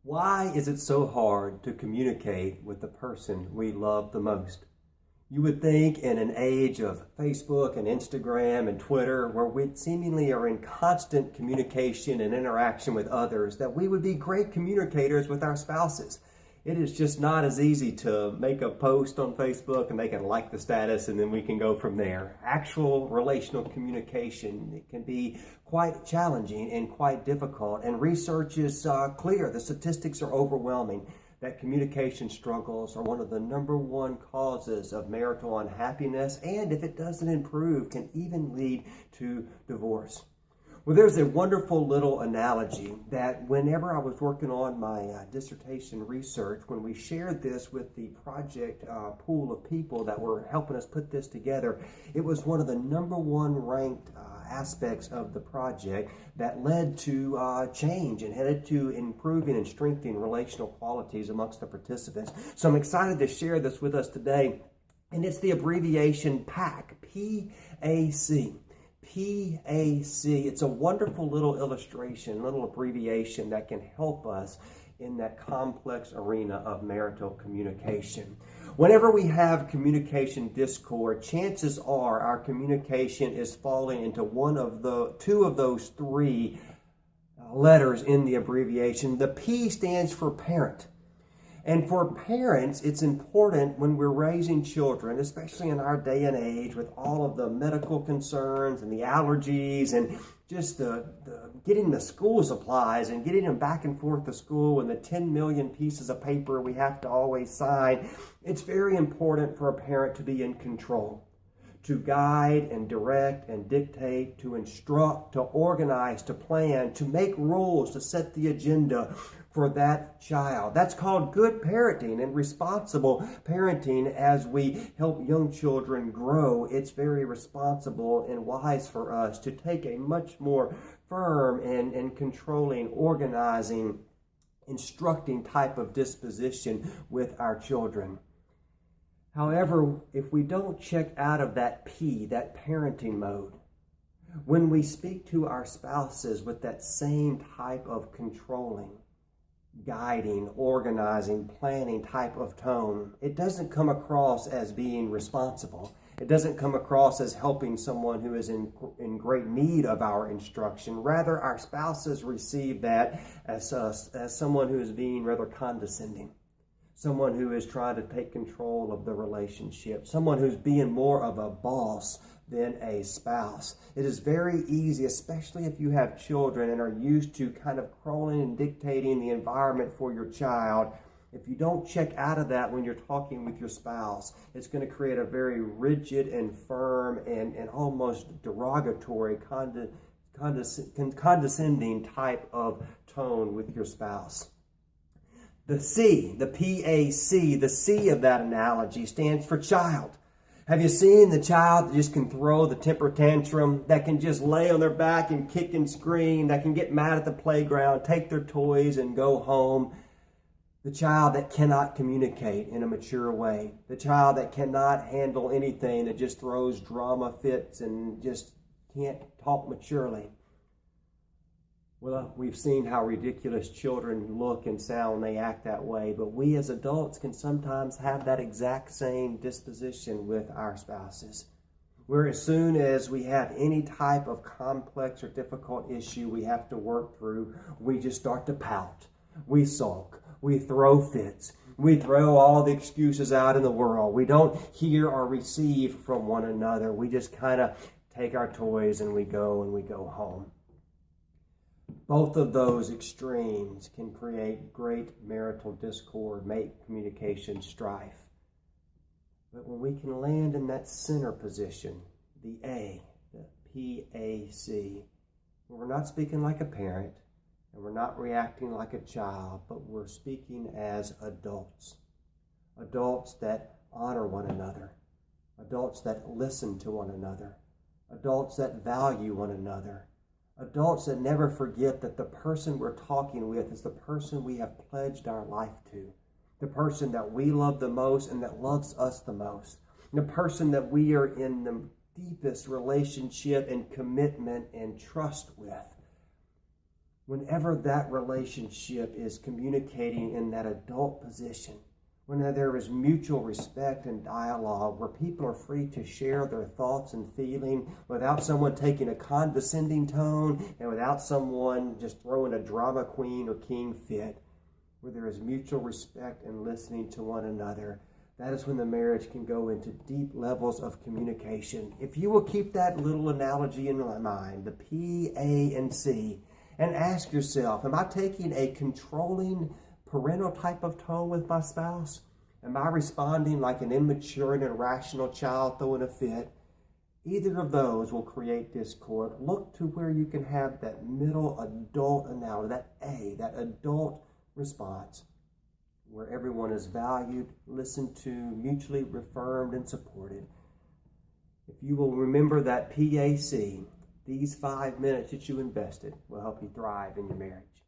Why is it so hard to communicate with the person we love the most? You would think in an age of Facebook and Instagram and Twitter, where we seemingly are in constant communication and interaction with others, that we would be great communicators with our spouses. It is just not as easy to make a post on Facebook and they can like the status and then we can go from there. Actual relational communication, it can be quite challenging and quite difficult. And research is clear. The statistics are overwhelming that communication struggles are one of the number one causes of marital unhappiness, and if it doesn't improve, can even lead to divorce. Well, there's a wonderful little analogy that whenever I was working on my dissertation research, when we shared this with the project pool of people that were helping us put this together, it was one of the number one ranked aspects of the project that led to change and headed to improving and strengthening relational qualities amongst the participants. So I'm excited to share this with us today, and it's the abbreviation PAC, P-A-C. PAC. It's a wonderful little illustration, little abbreviation that can help us in that complex arena of marital communication. Whenever we have communication discord, chances are our communication is falling into two of those three letters in the abbreviation. The P stands for parent. And for parents, it's important when we're raising children, especially in our day and age with all of the medical concerns and the allergies and just the getting the school supplies and getting them back and forth to school and the 10 million pieces of paper we have to always sign. It's very important for a parent to be in control, to guide and direct and dictate, to instruct, to organize, to plan, to make rules, to set the agenda for that child. That's called good parenting and responsible parenting. As we help young children grow, it's very responsible and wise for us to take a much more firm and controlling, organizing, instructing type of disposition with our children. However, if we don't check out of that P, that parenting mode, when we speak to our spouses with that same type of controlling, guiding, organizing, planning type of tone, it doesn't come across as being responsible. It doesn't come across as helping someone who is in great need of our instruction. Rather, our spouses receive that as someone who is being rather condescending, someone who is trying to take control of the relationship, someone who's being more of a boss than a spouse. It is very easy, especially if you have children and are used to kind of controlling and dictating the environment for your child. If you don't check out of that when you're talking with your spouse, it's going to create a very rigid and firm and almost derogatory, condescending type of tone with your spouse. The C, the P-A-C, the C of that analogy stands for child. Have you seen the child that just can throw the temper tantrum, that can just lay on their back and kick and scream, that can get mad at the playground, take their toys and go home? The child that cannot communicate in a mature way. The child that cannot handle anything, that just throws drama fits and just can't talk maturely. Well, we've seen how ridiculous children look and sound when they act that way, but we as adults can sometimes have that exact same disposition with our spouses, where as soon as we have any type of complex or difficult issue we have to work through, we just start to pout, we sulk, we throw fits, we throw all the excuses out in the world. We don't hear or receive from one another. We just kind of take our toys and we go home. Both of those extremes can create great marital discord, make communication strife. But when we can land in that center position, the A, the P-A-C, where we're not speaking like a parent and we're not reacting like a child, but we're speaking as adults. Adults that honor one another. Adults that listen to one another. Adults that value one another. Adults that never forget that the person we're talking with is the person we have pledged our life to, the person that we love the most and that loves us the most, the person that we are in the deepest relationship and commitment and trust with. Whenever that relationship is communicating in that adult position, when there is mutual respect and dialogue, where people are free to share their thoughts and feelings without someone taking a condescending tone and without someone just throwing a drama queen or king fit, where there is mutual respect and listening to one another, that is when the marriage can go into deep levels of communication. If you will keep that little analogy in mind, the P, A, and C, and ask yourself, am I taking a controlling parental type of tone with my spouse? Am I responding like an immature and irrational child throwing a fit? Either of those will create discord. Look to where you can have that middle adult analogy, that A, that adult response, where everyone is valued, listened to, mutually affirmed, and supported. If you will remember that PAC, these 5 minutes that you invested will help you thrive in your marriage.